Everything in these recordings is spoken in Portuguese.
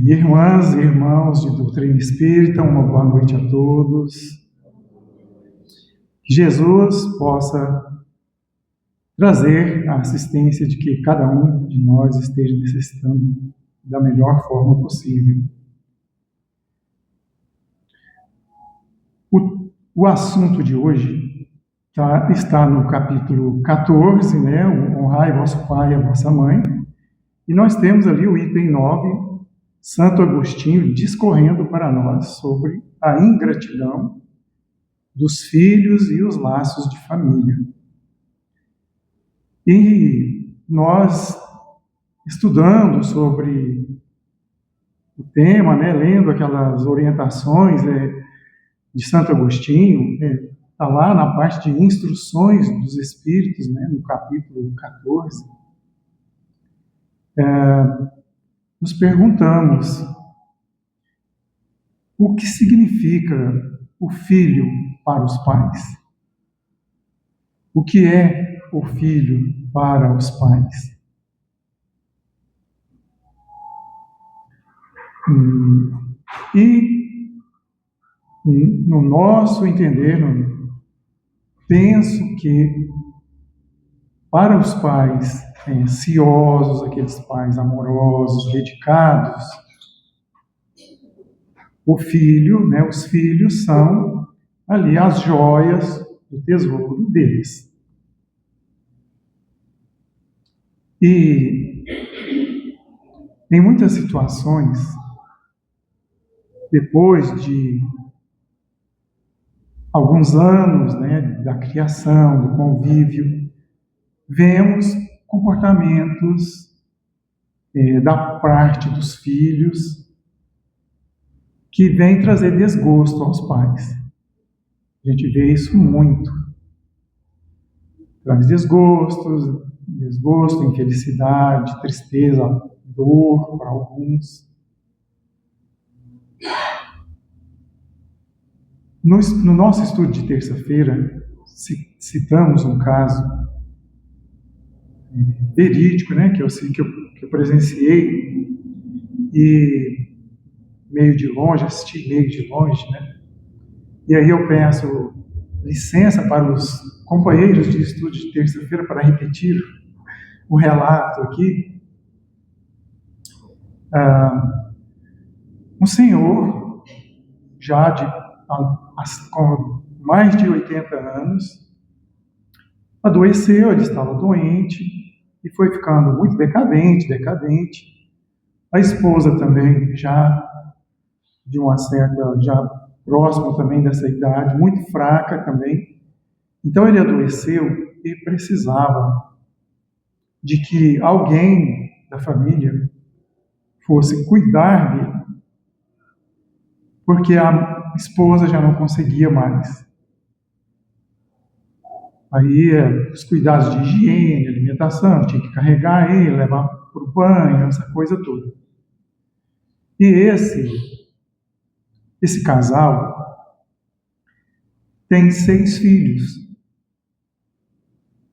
Irmãs e irmãos de doutrina espírita, uma boa noite a todos. Que Jesus possa trazer a assistência de que cada um de nós esteja necessitando da melhor forma possível. O assunto de hoje está no capítulo 14, Honrai vosso pai e a vossa mãe, e nós temos ali o item 9, Santo Agostinho discorrendo para nós sobre a ingratidão dos filhos e os laços de família. E nós, estudando sobre o tema, lendo aquelas orientações de Santo Agostinho, está lá na parte de instruções dos Espíritos, no capítulo 14, nos perguntamos o que significa o filho para os pais. O que é o filho para os pais? E, no nosso entender, penso que para os pais ansiosos, aqueles pais amorosos, dedicados, os filhos são ali as joias do tesouro deles. E em muitas situações, depois de alguns anos da criação, do convívio, vemos comportamentos da parte dos filhos que vêm trazer desgosto aos pais. A gente vê isso muito. Traz desgosto, infelicidade, tristeza, dor para alguns. No nosso estudo de terça-feira, citamos um caso verídico, que eu presenciei e meio de longe, assisti meio de longe, E aí eu peço licença para os companheiros de estudo de terça-feira para repetir o relato aqui. Um senhor, já com mais de 80 anos, adoeceu, ele estava doente e foi ficando muito decadente. A esposa também, já de uma certa, já próximo também dessa idade, muito fraca também. Então ele adoeceu e precisava de que alguém da família fosse cuidar dele, porque a esposa já não conseguia mais. Aí os cuidados de higiene, alimentação, tinha que carregar ele, levar para o banho, essa coisa toda. E esse casal tem 6 filhos,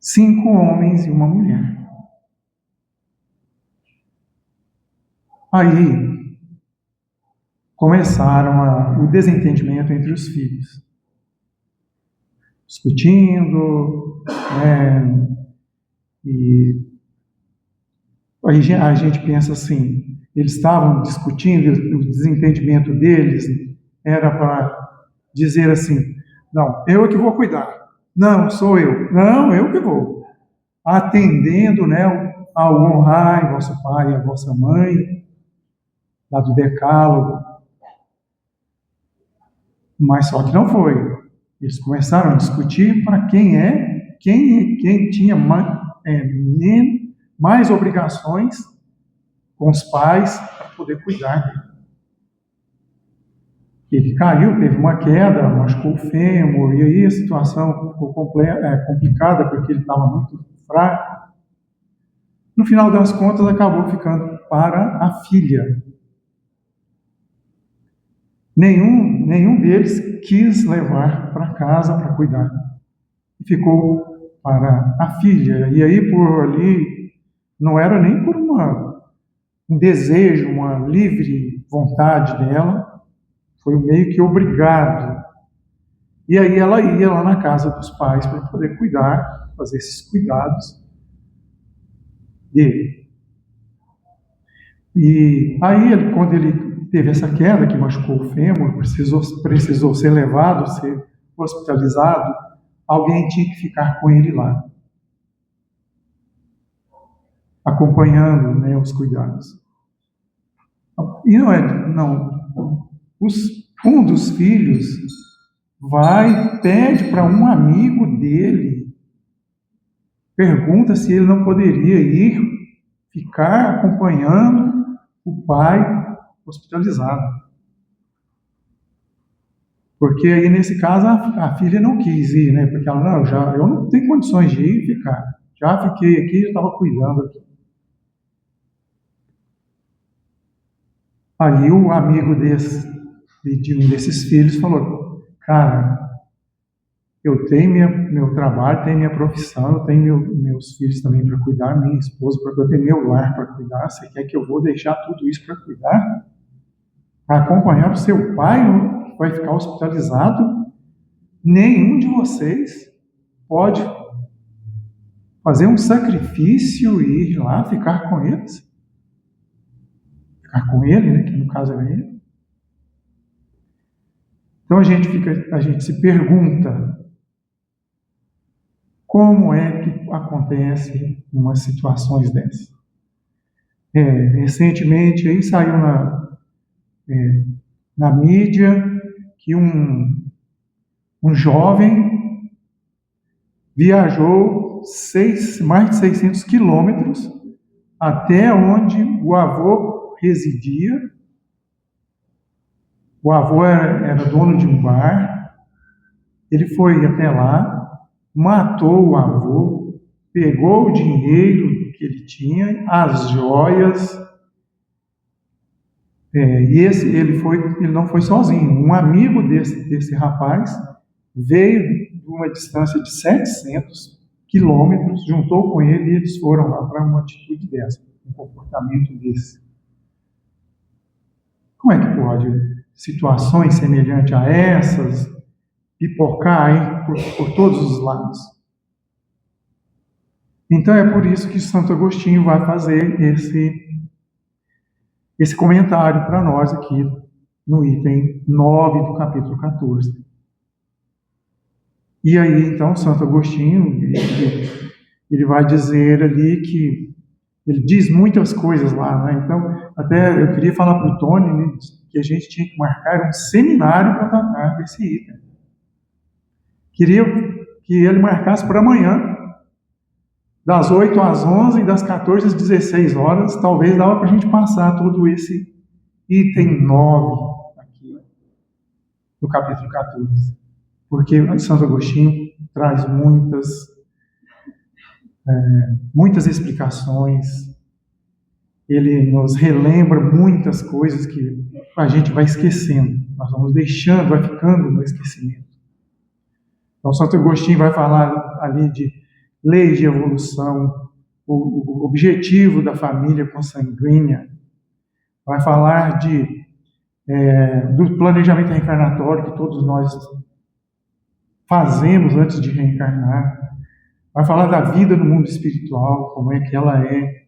5 homens e uma mulher. Aí começaram o desentendimento entre os filhos, discutindo, e aí a gente pensa assim, eles estavam discutindo, o desentendimento deles era para dizer assim, não, eu é que vou cuidar, não, sou eu, não, eu que vou, atendendo ao honrar vosso pai e a vossa mãe, lá do decálogo, mas só que não foi. Eles começaram a discutir para quem tinha mais obrigações com os pais para poder cuidar dele. Ele caiu, teve uma queda, machucou o fêmur, e aí a situação ficou complicada porque ele estava muito fraco. No final das contas, acabou ficando para a filha. Nenhum deles quis levar para casa para cuidar. Ficou para a filha. E aí, por ali, não era nem por uma um desejo, uma livre vontade dela, foi meio que obrigado. E aí ela ia lá na casa dos pais para poder cuidar, fazer esses cuidados dele. E aí, quando ele teve essa queda que machucou o fêmur, precisou ser levado, ser hospitalizado, alguém tinha que ficar com ele lá, acompanhando, né, os cuidados. E um dos filhos pede para um amigo dele, pergunta se ele não poderia ir ficar acompanhando o pai hospitalizado. Porque aí, nesse caso, a filha não quis ir, né? Porque ela, eu não tenho condições de ir e ficar. Já fiquei aqui, já estava cuidando aqui. Aí o amigo de um desses filhos falou: cara, eu tenho meu trabalho, tenho minha profissão, eu tenho meus filhos também para cuidar, minha esposa, porque eu tenho meu lar para cuidar. Você quer que eu vou deixar tudo isso para cuidar? Para acompanhar o seu pai, que vai ficar hospitalizado? Nenhum de vocês pode fazer um sacrifício e ir lá ficar com eles? Ficar com ele, né? Que no caso é ele. Então a gente se pergunta: como é que acontece umas situações dessas? Recentemente aí saiu na mídia que um jovem viajou mais de 600 quilômetros até onde o avô residia. O avô era dono de um bar. Ele foi até lá, matou o avô, pegou o dinheiro que ele tinha, as joias, e ele não foi sozinho. Um amigo desse rapaz veio de uma distância de 700 quilômetros, juntou com ele e eles foram lá para uma atitude dessa, um comportamento desse. Como é que pode situações semelhantes a essas pipocar aí por todos os lados? Então é por isso que Santo Agostinho vai fazer esse comentário para nós aqui no item 9 do capítulo 14. E aí, então, Santo Agostinho, ele vai dizer ali que ele diz muitas coisas lá, né? Então, até eu queria falar para o Tony, né, que a gente tinha que marcar um seminário para tratar desse item. Queria que ele marcasse para amanhã, das 8 às 11 e das 14 às 16 horas, talvez dava para a gente passar todo esse item 9 aqui, no capítulo 14. Porque Santo Agostinho traz muitas explicações, ele nos relembra muitas coisas que a gente vai esquecendo, nós vamos deixando, vai ficando no esquecimento. Então, Santo Agostinho vai falar ali de lei de evolução, o objetivo da família consanguínea, vai falar do planejamento reencarnatório que todos nós fazemos antes de reencarnar, vai falar da vida no mundo espiritual, como é que ela é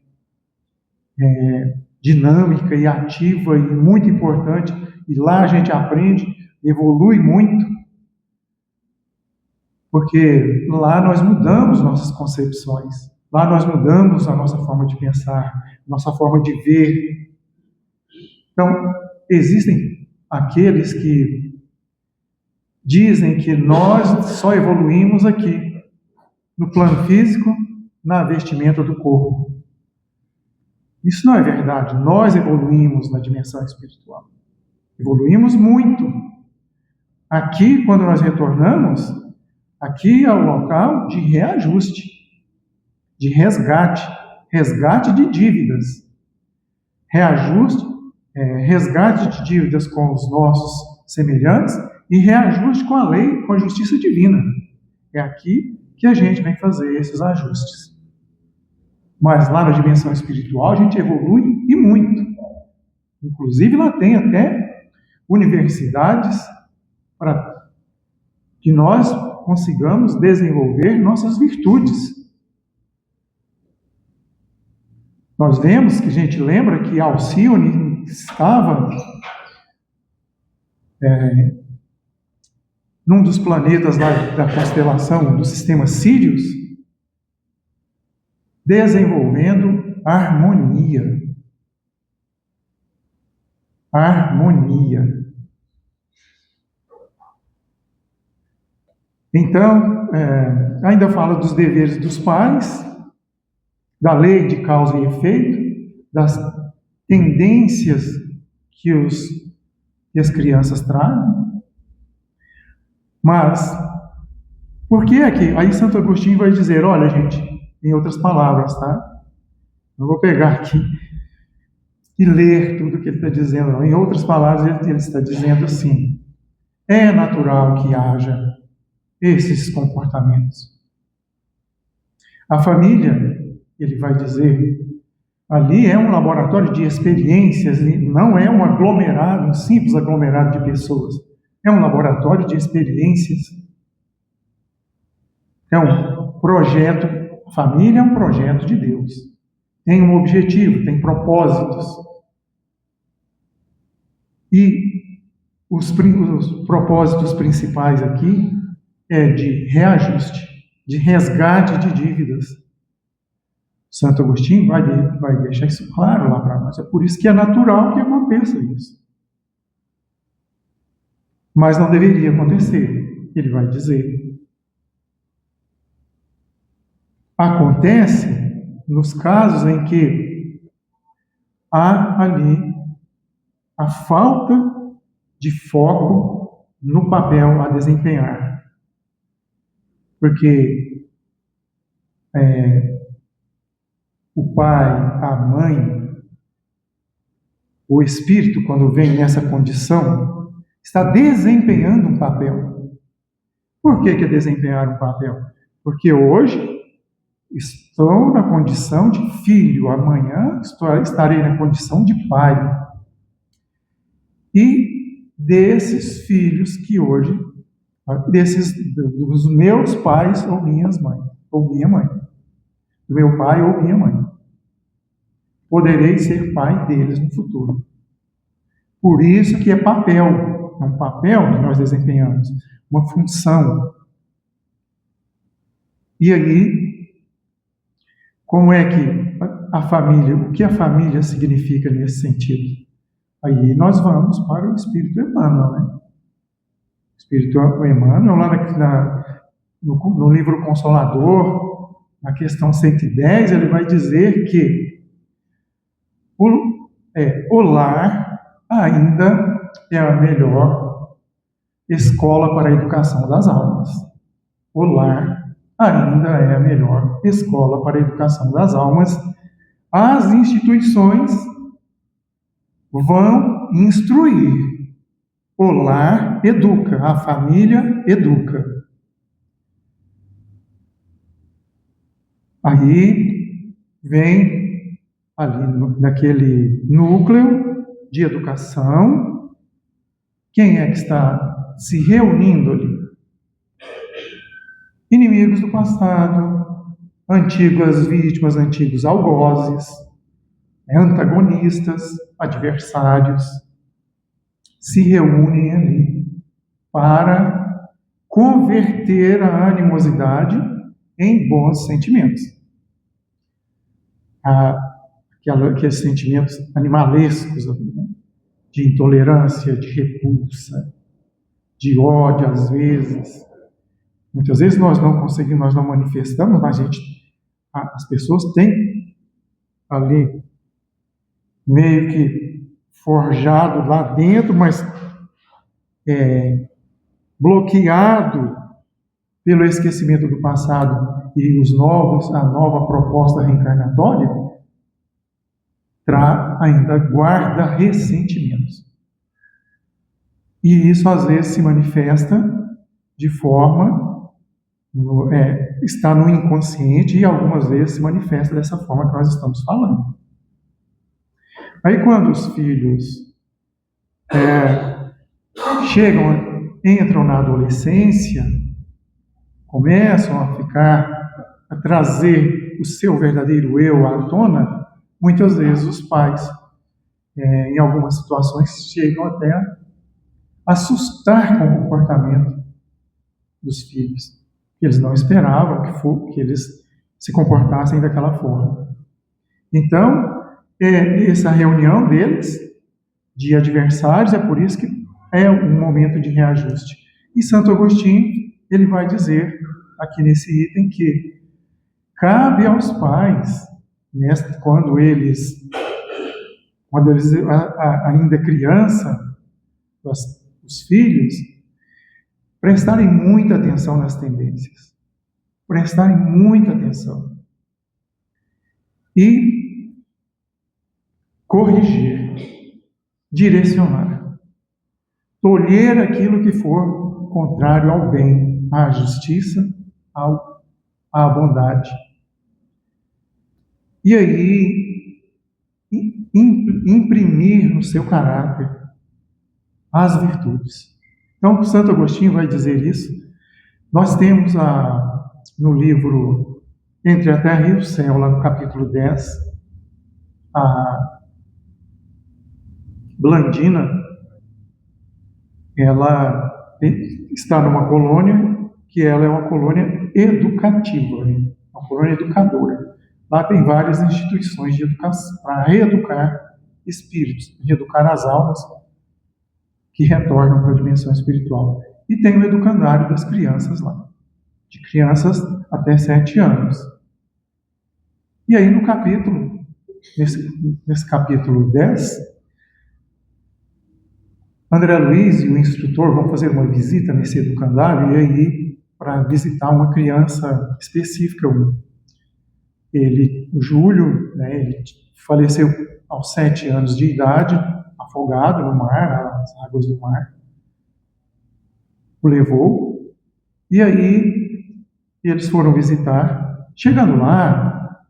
dinâmica e ativa e muito importante, e lá a gente aprende, evolui muito, porque lá nós mudamos nossas concepções, lá nós mudamos a nossa forma de pensar, nossa forma de ver. Então, existem aqueles que dizem que nós só evoluímos aqui, no plano físico, na vestimenta do corpo. Isso não é verdade. Nós evoluímos na dimensão espiritual. Evoluímos muito. Aqui, quando nós retornamos, aqui é o local de reajuste, de resgate de dívidas. Resgate de dívidas com os nossos semelhantes e reajuste com a lei, com a justiça divina. É aqui que a gente vem fazer esses ajustes. Mas lá na dimensão espiritual a gente evolui e muito. Inclusive lá tem até universidades para que nós consigamos desenvolver nossas virtudes. Nós vemos que a gente lembra que Alcione estava num dos planetas da constelação do sistema Sírius, desenvolvendo harmonia. Harmonia. Então, ainda fala dos deveres dos pais, da lei de causa e efeito, das tendências que as crianças trazem. Mas, por que aqui? Aí Santo Agostinho vai dizer, olha gente, em outras palavras, tá? Não vou pegar aqui e ler tudo que ele está dizendo, não. Em outras palavras, ele está dizendo assim, é natural que haja esses comportamentos. A família, ele vai dizer, ali é um laboratório de experiências, não é um simples aglomerado de pessoas. É um laboratório de experiências. É um projeto, família é um projeto de Deus. Tem um objetivo, tem propósitos. E os propósitos principais aqui é de reajuste, de resgate de dívidas. Santo Agostinho vai deixar isso claro lá para nós. É por isso que é natural que aconteça isso. Mas não deveria acontecer, ele vai dizer. Acontece nos casos em que há ali a falta de foco no papel a desempenhar. Porque o pai, a mãe, o espírito, quando vem nessa condição, está desempenhando um papel. Por que é desempenhar um papel? Porque hoje estou na condição de filho, amanhã estarei na condição de pai. E desses filhos que hoje, dos meus pais ou minhas mães, ou minha mãe, do meu pai ou minha mãe, poderei ser pai deles no futuro. Por isso que é papel, é um papel que nós desempenhamos, uma função. E aí, como é que a família, o que a família significa nesse sentido? Aí nós vamos para o Espírito Emmanuel, né? O Espírito Emmanuel, lá no livro Consolador, na questão 110, ele vai dizer que o lar ainda é a melhor escola para a educação das almas. O lar ainda é a melhor escola para a educação das almas. As instituições vão instruir. O lar educa, a família educa. Aí vem ali naquele núcleo de educação, quem é que está se reunindo ali? Inimigos do passado, antigas vítimas, antigos algozes, antagonistas, adversários, se reúnem ali para converter a animosidade em bons sentimentos. Aqueles sentimentos animalescos, né? De intolerância, de repulsa, de ódio às vezes. Muitas vezes nós não conseguimos, nós não manifestamos, mas as pessoas têm ali meio que forjado lá dentro, mas bloqueado pelo esquecimento do passado e a nova proposta reencarnatória, ainda guarda ressentimentos. E isso às vezes se manifesta de forma está no inconsciente e algumas vezes se manifesta dessa forma que nós estamos falando. Aí quando os filhos entram na adolescência, começam a trazer o seu verdadeiro eu à tona, muitas vezes os pais, em algumas situações, chegam até a assustar com o comportamento dos filhos. Eles não esperavam que eles se comportassem daquela forma. Então, essa reunião deles, de adversários, é por isso que é um momento de reajuste. E Santo Agostinho, ele vai dizer aqui nesse item que cabe aos pais, quando eles ainda criança, os filhos, prestarem muita atenção nas tendências. Prestarem muita atenção. E corrigir, direcionar. Tolher aquilo que for contrário ao bem, à justiça, à bondade. E aí, imprimir no seu caráter as virtudes. Então, Santo Agostinho vai dizer isso. Nós temos no livro Entre a Terra e o Céu, lá no capítulo 10, a Blandina, ela está numa colônia que ela é uma colônia educativa, uma colônia educadora. Lá tem várias instituições de educação para reeducar espíritos, reeducar as almas que retornam para a dimensão espiritual. E tem o educandário das crianças lá, de crianças até 7 anos. E aí no capítulo, nesse capítulo 10, André Luiz e o instrutor vão fazer uma visita nesse educandário, e aí, para visitar uma criança específica, o Júlio, ele faleceu aos 7 anos de idade, afogado no mar, nas águas do mar. O levou, e aí eles foram visitar. Chegando lá,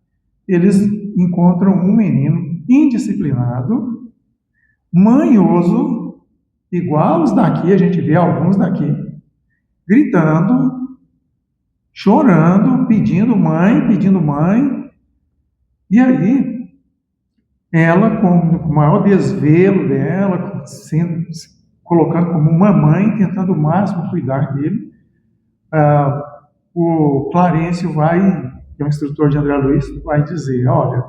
eles encontram um menino indisciplinado, manhoso, igual os daqui, a gente vê alguns daqui, gritando, chorando, pedindo mãe. E aí, ela, com o maior desvelo dela, colocando como uma mãe, tentando o máximo cuidar dele, o Clarencio que é o instrutor de André Luiz, vai dizer: olha,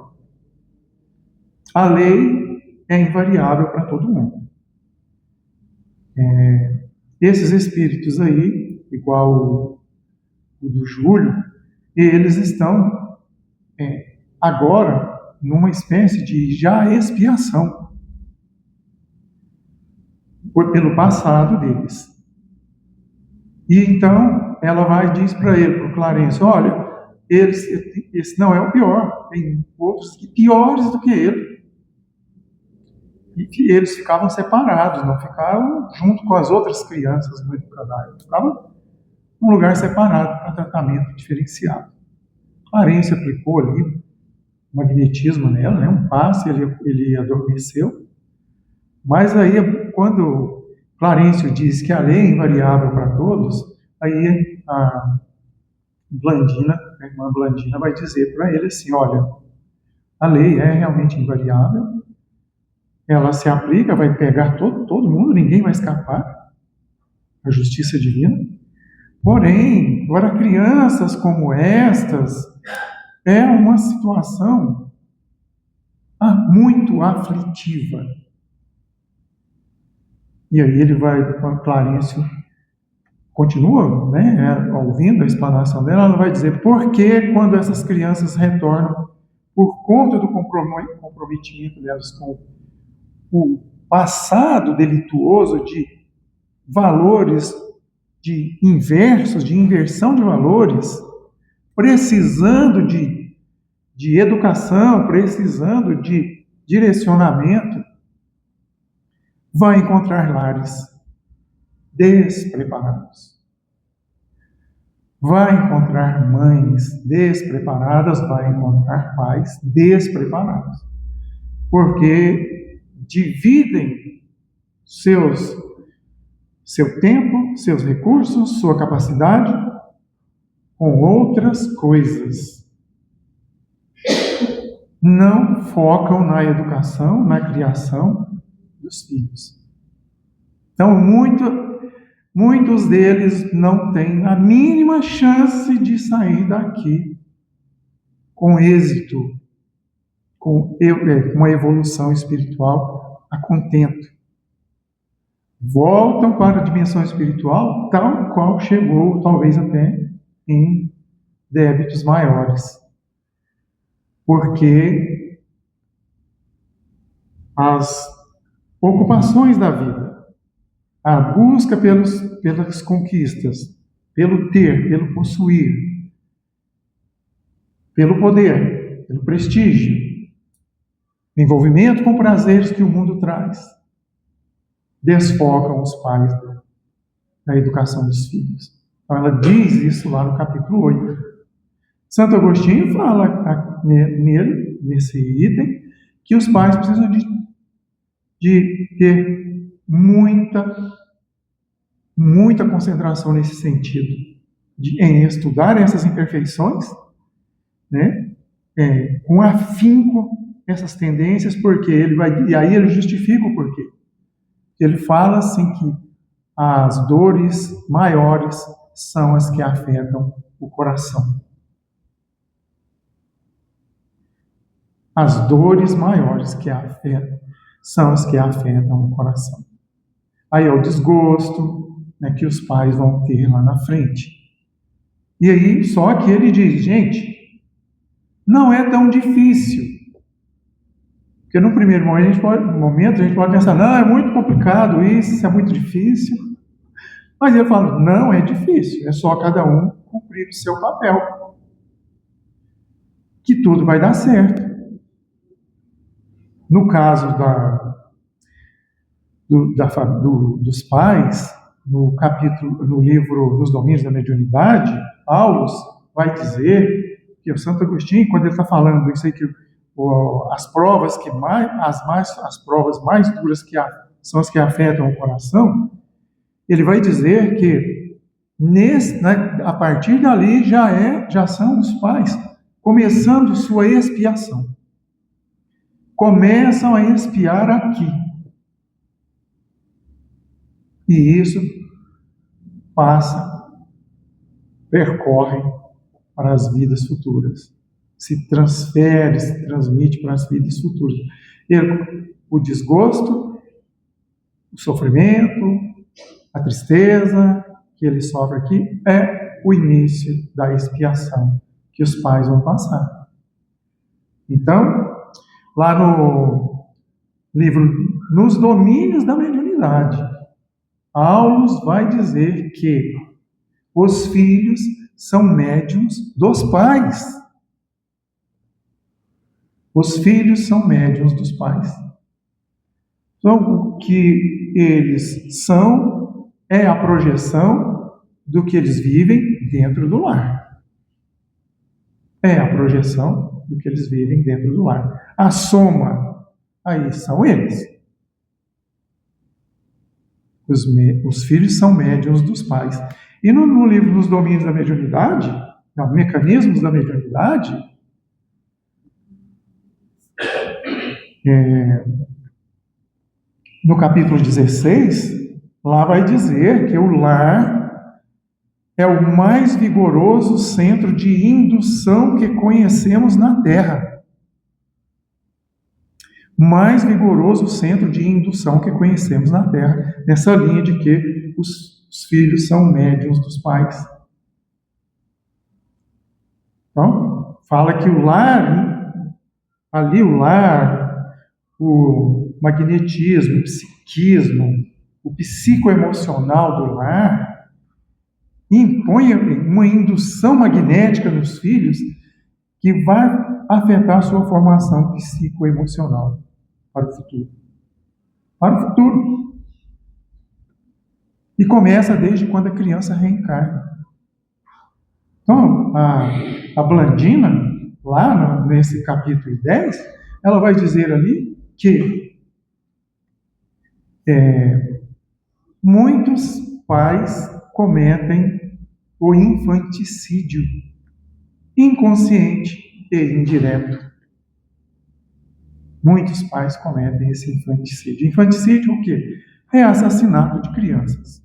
a lei é invariável para todo mundo. Esses espíritos aí, igual o do Júlio, eles estão agora numa espécie de já expiação pelo passado deles. E então ela vai e diz para ele, para o Clarencio: olha, esse não é o pior, tem outros piores do que ele. E que eles ficavam separados, não ficavam junto com as outras crianças no educandário, ficavam num lugar separado para tratamento diferenciado. Clarencio aplicou ali magnetismo nela, um passe, ele adormeceu. Mas aí, quando Clarencio diz que a lei é invariável para todos, aí a irmã Blandina vai dizer para ele assim: olha, a lei é realmente invariável, ela se aplica, vai pegar todo mundo, ninguém vai escapar, a justiça divina. Porém, agora crianças como estas, é uma situação muito aflitiva. E aí ele vai, Clarencio continua, ouvindo a explanação dela, ela vai dizer: por que quando essas crianças retornam por conta do comprometimento delas com o passado delituoso de valores de inversos, de inversão de valores, precisando de educação, precisando de direcionamento, vai encontrar lares despreparados. vai encontrar mães despreparadas, vai encontrar pais despreparados, porque dividem seu tempo, seus recursos, sua capacidade com outras coisas. Não focam na educação, na criação dos filhos. Então, muitos deles não têm a mínima chance de sair daqui com êxito, com uma evolução espiritual a contento. Voltam para a dimensão espiritual tal qual chegou, talvez até em débitos maiores. Porque as ocupações da vida, a busca pelas conquistas, pelo ter, pelo possuir, pelo poder, pelo prestígio, envolvimento com prazeres que o mundo traz, desfocam os pais da educação dos filhos. Então ela diz isso lá no capítulo 8. Santo Agostinho fala nesse item, que os pais precisam de ter muita concentração nesse sentido, em estudar essas imperfeições, né? Com afinco essas tendências, porque e aí ele justifica o porquê. Ele fala assim que as dores maiores são as que afetam o coração. As dores maiores que afetam são as que afetam o coração. Aí é o desgosto, né, que os pais vão ter lá na frente. E aí, só que ele diz, gente, não é tão difícil. Porque no primeiro momento a gente pode pensar, não, é muito complicado isso é muito difícil. Mas ele fala, não é difícil, é só cada um cumprir o seu papel. Que tudo vai dar certo. No caso dos pais, no livro Nos Domínios da Mediunidade, Paulo vai dizer que o Santo Agostinho, quando ele está falando isso aí, que as provas as provas mais duras são as que afetam o coração, ele vai dizer que a partir dali já são os pais começando sua expiação. Começam a expiar aqui. E isso percorre para as vidas futuras. Se transmite para as vidas futuras. O desgosto, o sofrimento, a tristeza que ele sofre aqui é o início da expiação que os pais vão passar. Então, lá no livro Nos Domínios da Mediunidade, Paulo vai dizer que os filhos são médiuns dos pais. Os filhos são médiuns dos pais. Então, o que eles são é a projeção do que eles vivem dentro do lar. É a projeção do que eles vivem dentro do lar. A soma, aí são eles. Os filhos são médiuns dos pais. E no livro Nos Domínios da Mediunidade, Mecanismos da Mediunidade, no capítulo 16, lá vai dizer que o lar é o mais vigoroso centro de indução que conhecemos na Terra. Mais vigoroso centro de indução que conhecemos na Terra, nessa linha de que os filhos são médiuns dos pais. Então, fala que o lar, o magnetismo, o psiquismo, o psicoemocional do lar, impõe uma indução magnética nos filhos que vai afetar a sua formação psicoemocional para o futuro. Para o futuro. E começa desde quando a criança reencarna. a Blandina, lá nesse capítulo 10, ela vai dizer ali que muitos pais cometem o infanticídio inconsciente e indireto. Muitos pais cometem esse infanticídio. Infanticídio o quê? É assassinato de crianças.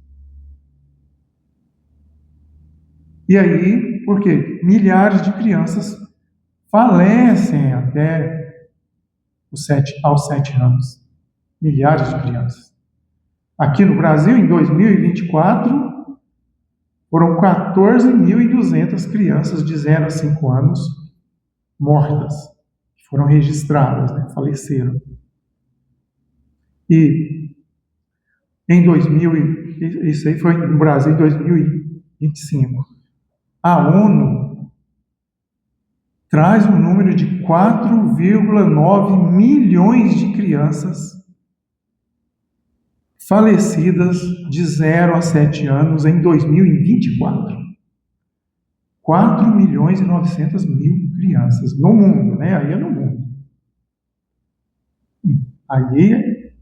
E aí, por quê? Milhares de crianças falecem até aos 7 anos. Milhares de crianças. Aqui no Brasil, em 2024, foram 14.200 crianças de 0 a 5 anos mortas. Foram registradas, né? Faleceram. E em isso aí foi no Brasil em 2025. A ONU traz um número de 4,9 milhões de crianças falecidas de 0 a 7 anos em 2024. 4.900.000 crianças no mundo, né? Aí é no mundo. Aí,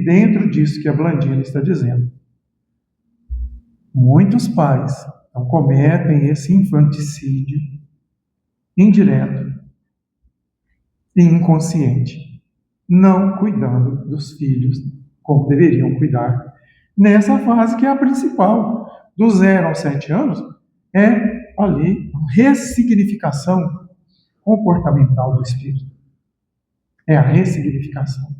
dentro disso que a Blandina está dizendo, muitos pais cometem esse infanticídio indireto e inconsciente, não cuidando dos filhos como deveriam cuidar. Nessa fase que é a principal, do 0 aos 7 anos, é ali a ressignificação comportamental do espírito. É a ressignificação.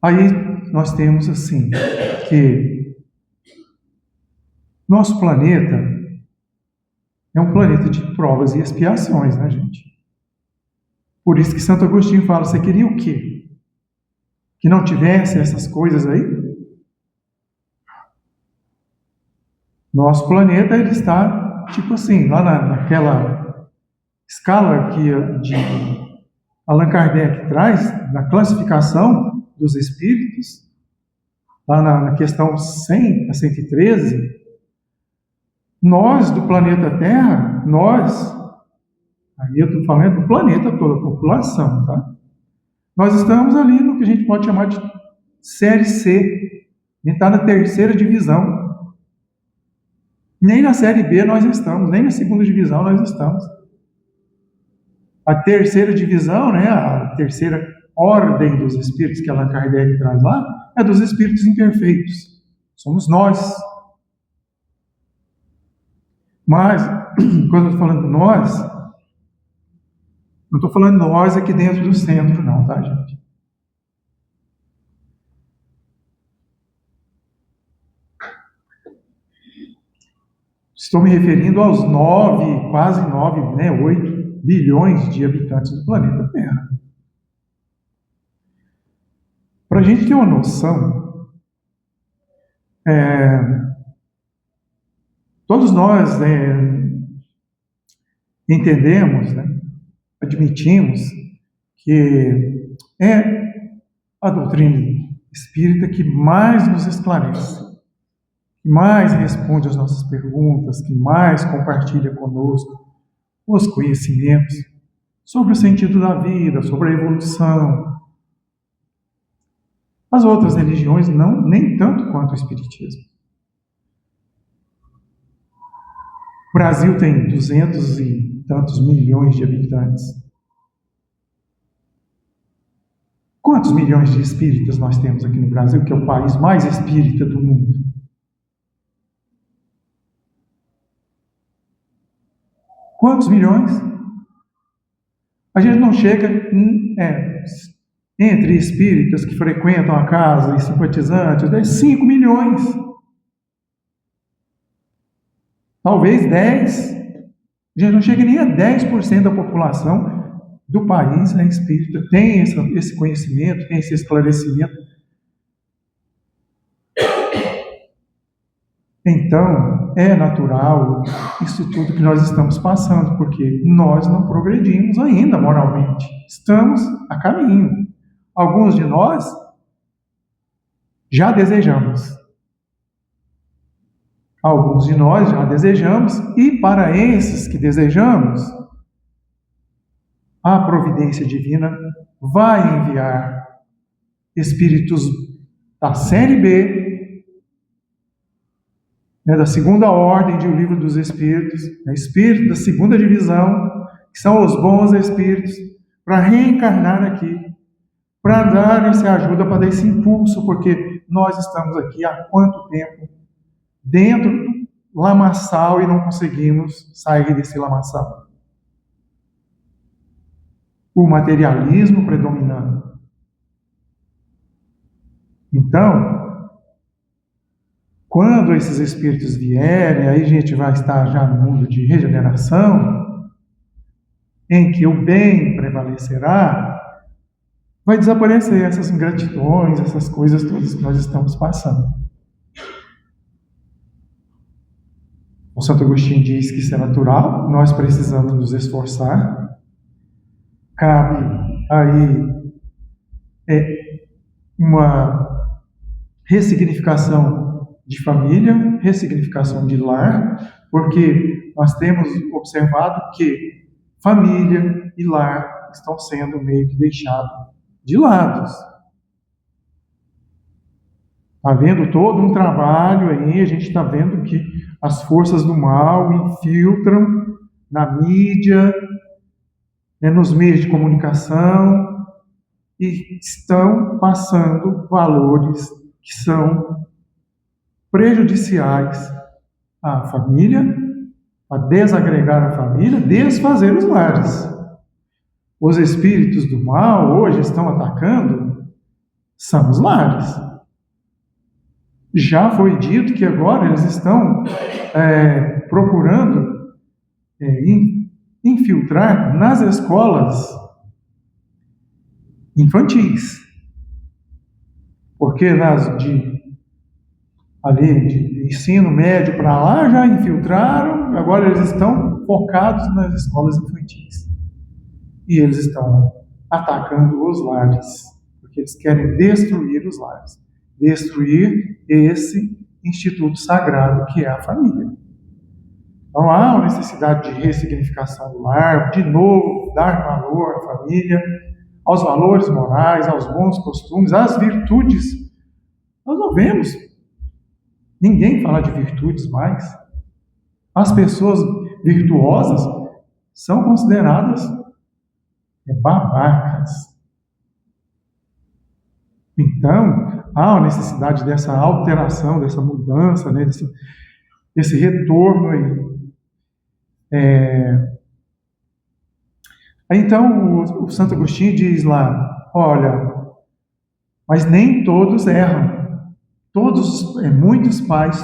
Aí nós temos assim, que nosso planeta é um planeta de provas e expiações, né, gente? Por isso que Santo Agostinho fala, você queria o quê? Que não tivesse essas coisas aí? Nosso planeta, ele está, tipo assim, lá naquela escala que Allan Kardec traz, na classificação dos espíritos, lá na questão 100 a 113, nós do planeta Terra, aí eu estou falando do planeta todo, a população, tá? Nós estamos ali no que a gente pode chamar de série C, a gente está na 3ª divisão. Nem na série B nós estamos, nem na 2ª divisão nós estamos. A 3ª divisão, né, a 3ª ordem dos espíritos que Allan Kardec traz lá, é dos espíritos imperfeitos. Somos nós. Mas, quando eu estou falando nós, não estou falando nós aqui dentro do centro, não, tá, gente? Estou me referindo aos 9, quase 9, né, 8 bilhões de habitantes do planeta Terra. Para a gente ter uma noção, todos nós entendemos, né, admitimos que é a doutrina espírita que mais nos esclarece, que mais responde às nossas perguntas, que mais compartilha conosco os conhecimentos sobre o sentido da vida, sobre a evolução. As outras religiões não, nem tanto quanto o Espiritismo. O Brasil tem 200 e tantos milhões de habitantes. Quantos milhões de espíritas nós temos aqui no Brasil, que é o país mais espírita do mundo? Quantos milhões? A gente não chega entre espíritas que frequentam a casa e simpatizantes, 5 milhões. Talvez 10. A gente não chega nem a 10% da população do país espírita. Tem esse conhecimento, tem esse esclarecimento. Então, é natural isso tudo que nós estamos passando, porque nós não progredimos ainda moralmente. Estamos a caminho. Alguns de nós já desejamos. Alguns de nós já desejamos, e para esses que desejamos, a providência divina vai enviar espíritos da série B, da segunda ordem de O Livro dos Espíritos, espíritos da segunda divisão, que são os bons espíritos, para reencarnar aqui, para dar essa ajuda, para dar esse impulso, porque nós estamos aqui há quanto tempo dentro do lamaçal e não conseguimos sair desse lamaçal. O materialismo predominando. Então, quando esses espíritos vierem, aí a gente vai estar já no mundo de regeneração, em que o bem prevalecerá, vai desaparecer essas ingratidões, essas coisas todas que nós estamos passando. O Santo Agostinho diz que isso é natural, nós precisamos nos esforçar. Cabe aí uma ressignificação de família, ressignificação de lar, porque nós temos observado que família e lar estão sendo meio que deixados de lado. Está havendo todo um trabalho aí, a gente está vendo que as forças do mal infiltram na mídia, nos meios de comunicação, e estão passando valores que são prejudiciais à família, a desagregar a família, desfazer os lares. Os espíritos do mal hoje estão atacando são os lares. Já foi dito que agora eles estão procurando infiltrar nas escolas infantis. Porque de ensino médio para lá já infiltraram, agora eles estão focados nas escolas infantis. E eles estão atacando os lares, porque eles querem destruir os lares, destruir esse instituto sagrado que é a família. Então há uma necessidade de ressignificação do lar, de novo dar valor à família, aos valores morais, aos bons costumes, às virtudes. Nós não vemos ninguém falar de virtudes mais. As pessoas virtuosas são consideradas babacas. Então, há uma necessidade dessa alteração, dessa mudança, desse retorno aí. Então, o Santo Agostinho diz lá, olha, mas nem todos erram. Muitos pais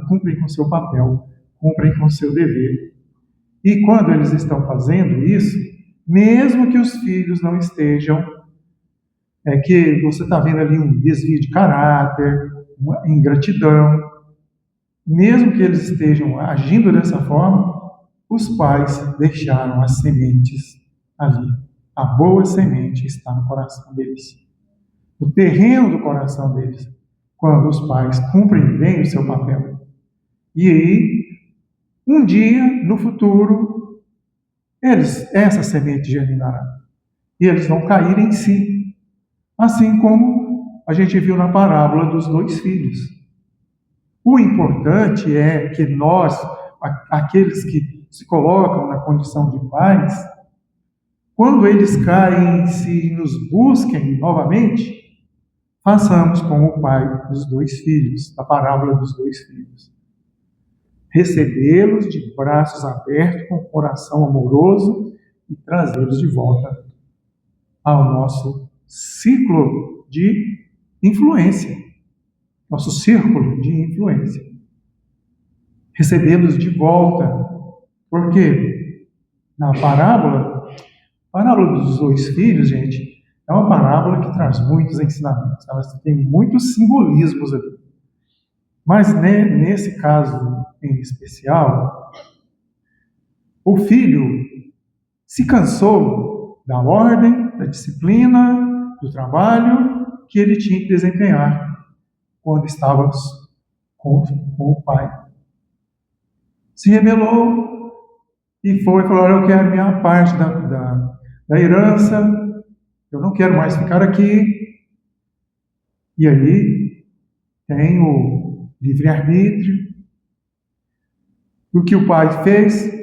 cumprem com seu papel, cumprem com seu dever. E quando eles estão fazendo isso, mesmo que os filhos não estejam, que você está vendo ali um desvio de caráter, uma ingratidão, mesmo que eles estejam agindo dessa forma, os pais deixaram as sementes ali. A boa semente está no coração deles, no terreno do coração deles, quando os pais cumprem bem o seu papel. E aí, um dia, no futuro, essa semente germinará. E eles vão cair em si. Assim como a gente viu na parábola dos 2 filhos. O importante é que nós, aqueles que se colocam na condição de pais, quando eles caem em si e nos busquem novamente, façamos como o pai dos 2 filhos, da parábola dos 2 filhos. Recebê-los de braços abertos, com coração amoroso, e trazê-los de volta ao nosso ciclo de influência, nosso círculo de influência. Recebê-los de volta, porque na parábola dos 2 filhos, gente, é uma parábola que traz muitos ensinamentos, ela tem muitos simbolismos ali. Mas nesse caso em especial, o filho se cansou da ordem, da disciplina, do trabalho que ele tinha que desempenhar quando estava com o pai. se rebelou e falou: olha, eu quero minha parte da herança, eu não quero mais ficar aqui. E aí tem o livre-arbítrio. O que o pai fez?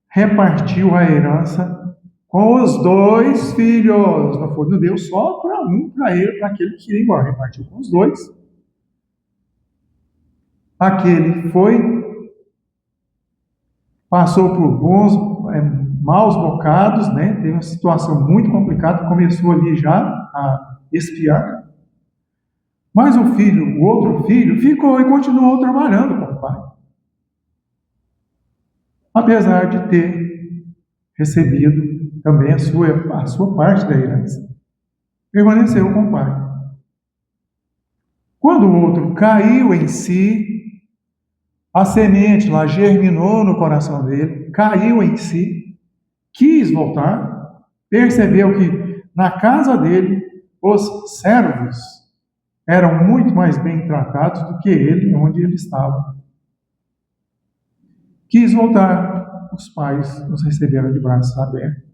Repartiu a herança com os 2 filhos. Não deu só para um, para ele, para aquele que queria ir embora. Repartiu com os 2. Aquele passou por maus bocados, né? Teve uma situação muito complicada, começou ali já a espiar. Mas o outro filho, ficou e continuou trabalhando com o pai. Apesar de ter recebido também a sua parte da herança. Permaneceu com o pai. Quando o outro caiu em si, a semente lá germinou no coração dele, caiu em si, quis voltar, percebeu que na casa dele os servos eram muito mais bem tratados do que ele, onde ele estava. Quis voltar, os pais nos receberam de braços abertos,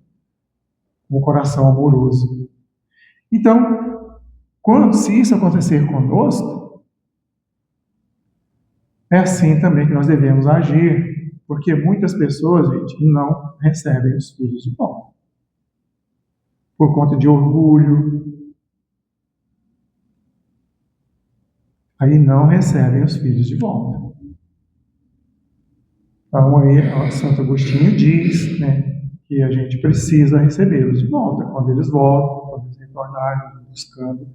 com o coração amoroso. Então, se isso acontecer conosco, é assim também que nós devemos agir, porque muitas pessoas, gente, não recebem os filhos de volta. Por conta de orgulho, aí não recebem os filhos de volta. Então aí Santo Agostinho diz, né, que a gente precisa recebê-los de volta, quando eles voltam, quando eles retornarem, buscando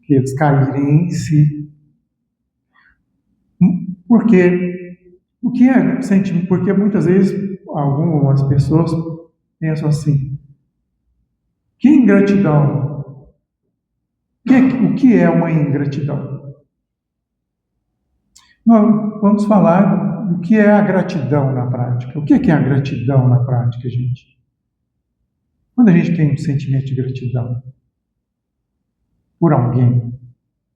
que eles caírem em si. Porque muitas vezes algumas pessoas pensam assim: que ingratidão? O que é uma ingratidão? Nós vamos falar do que é a gratidão na prática. O que é a gratidão na prática, gente? Quando a gente tem um sentimento de gratidão por alguém, o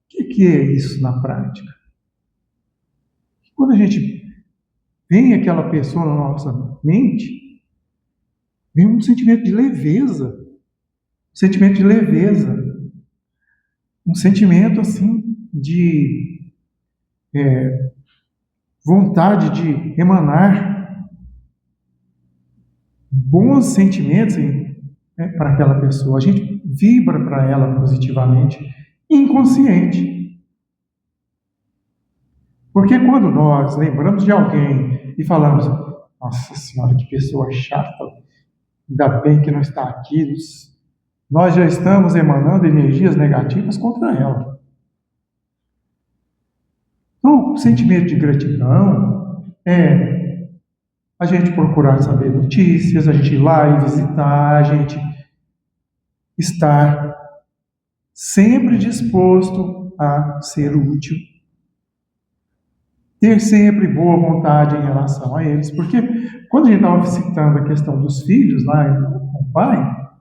que é isso na prática? Quando a gente vem aquela pessoa na nossa mente, vem um sentimento de leveza. Um sentimento de leveza. Um sentimento, assim, de vontade de emanar bons sentimentos para aquela pessoa. A gente vibra para ela positivamente, inconsciente. Porque quando nós lembramos de alguém e falamos: nossa Senhora, que pessoa chata, ainda bem que não está aqui, nós já estamos emanando energias negativas contra ela. Então, o sentimento de gratidão é a gente procurar saber notícias, a gente ir lá e visitar, a gente estar sempre disposto a ser útil, ter sempre boa vontade em relação a eles, porque quando a gente estava citando a questão dos filhos lá com o pai,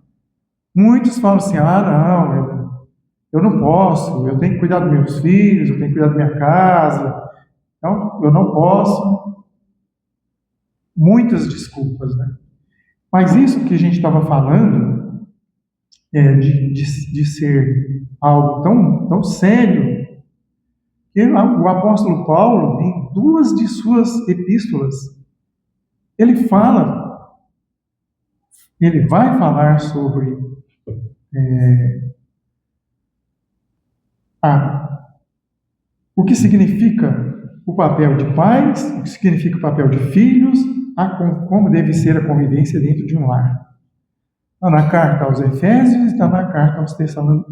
muitos falam assim: não, eu não posso, eu tenho que cuidar dos meus filhos, eu tenho que cuidar da minha casa, então eu não posso. Muitas desculpas, né? Mas isso que a gente estava falando, de ser algo tão sério, que o apóstolo Paulo, em 2 de suas epístolas, ele vai falar sobre o que significa o papel de pais, o que significa o papel de filhos, como deve ser a convivência dentro de um lar. Está na carta aos Efésios e está na carta aos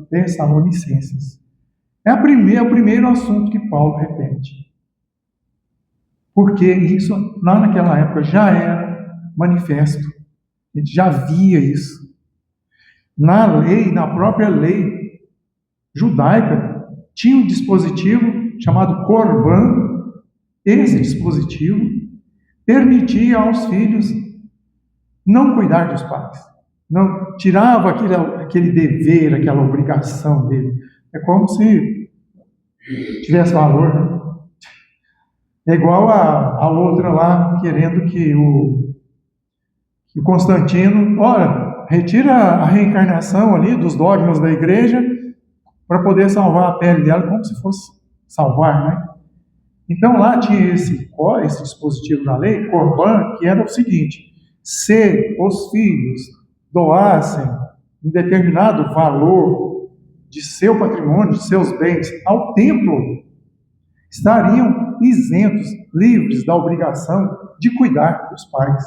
Tessalonicenses. É o primeiro assunto que Paulo repete. Porque isso, lá naquela época, já era manifesto. A gente já via isso. Na própria lei judaica, tinha um dispositivo chamado Corban. Esse dispositivo permitia aos filhos não cuidar dos pais. Não tirava aquele dever, aquela obrigação dele. É como se tivesse valor, né? É igual a outra lá, querendo que o Constantino, olha, retira a reencarnação ali dos dogmas da igreja para poder salvar a pele dela, como se fosse salvar, né? Então lá tinha esse dispositivo na lei, Corban, que era o seguinte: se os filhos doassem um determinado valor de seu patrimônio, de seus bens, ao templo, estariam isentos, livres da obrigação de cuidar dos pais.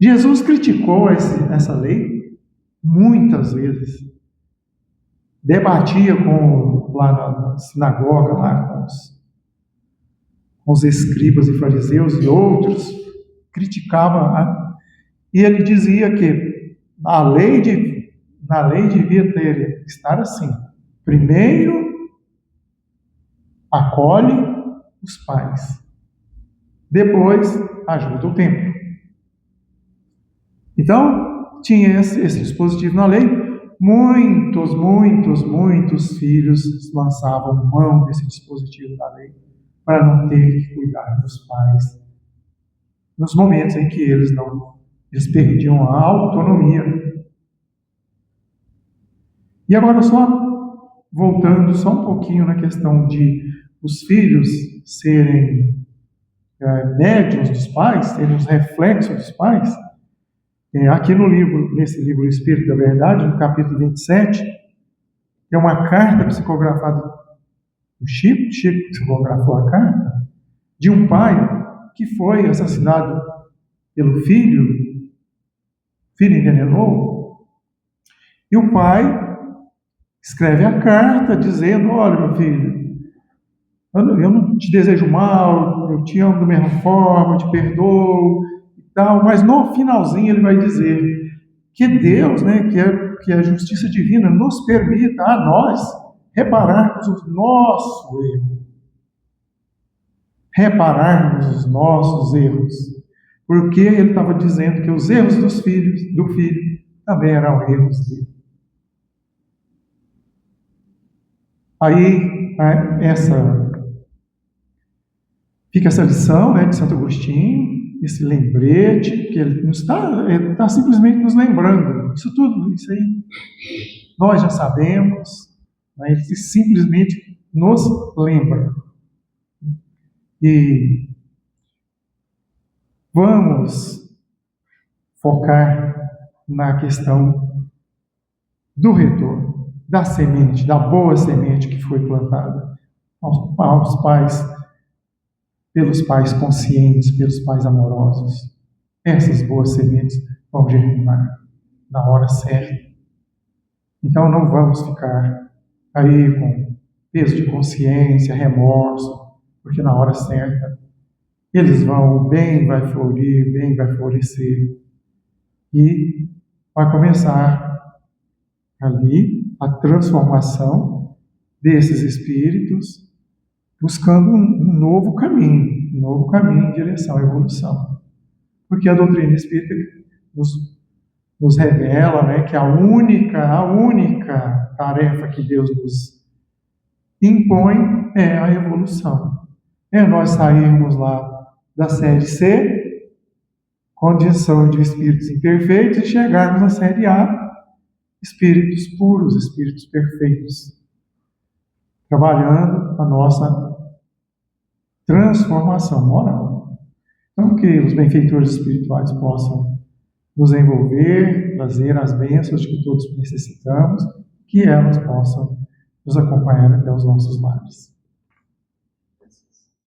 Jesus criticou essa lei muitas vezes. Debatia lá na sinagoga, lá com os escribas e fariseus e outros, criticava, e ele dizia que na lei devia estar assim: primeiro acolhe os pais, depois ajuda o templo. Então, tinha esse dispositivo na lei. Muitos filhos lançavam mão desse dispositivo da lei para não ter que cuidar dos pais nos momentos em que eles perdiam a autonomia. E agora, voltando só um pouquinho na questão de os filhos serem médiuns dos pais, serem os reflexos dos pais. Aqui nesse livro O Espírito da Verdade, no capítulo 27, é uma carta psicografada do Chico psicografou a carta, de um pai que foi assassinado pelo filho, o filho envenenou, e o pai escreve a carta dizendo: olha, meu filho, eu não te desejo mal, eu te amo da mesma forma, eu te perdoo, mas no finalzinho ele vai dizer que Deus, né, que a justiça divina nos permita a nós repararmos o nosso erro. Repararmos os nossos erros. Porque ele estava dizendo que os erros do filho também eram erros dele. Aí fica essa lição, né, de Santo Agostinho, esse lembrete, que ele está simplesmente nos lembrando. Isso aí, nós já sabemos, né, ele simplesmente nos lembra. E vamos focar na questão do retorno, da semente, da boa semente que foi plantada aos pais, pelos pais conscientes, pelos pais amorosos. Essas boas sementes vão germinar na hora certa. Então não vamos ficar aí com peso de consciência, remorso, porque na hora certa o bem vai florir, o bem vai florescer. E vai começar ali a transformação desses espíritos, buscando um novo caminho em direção à evolução. Porque a doutrina espírita nos revela, né, que a única tarefa que Deus nos impõe é a evolução. É nós sairmos lá da série C, condição de espíritos imperfeitos, e chegarmos na série A, espíritos puros, espíritos perfeitos, trabalhando a nossa transformação moral. Então, que os benfeitores espirituais possam nos envolver, trazer as bênçãos de que todos necessitamos, que elas possam nos acompanhar até os nossos lares.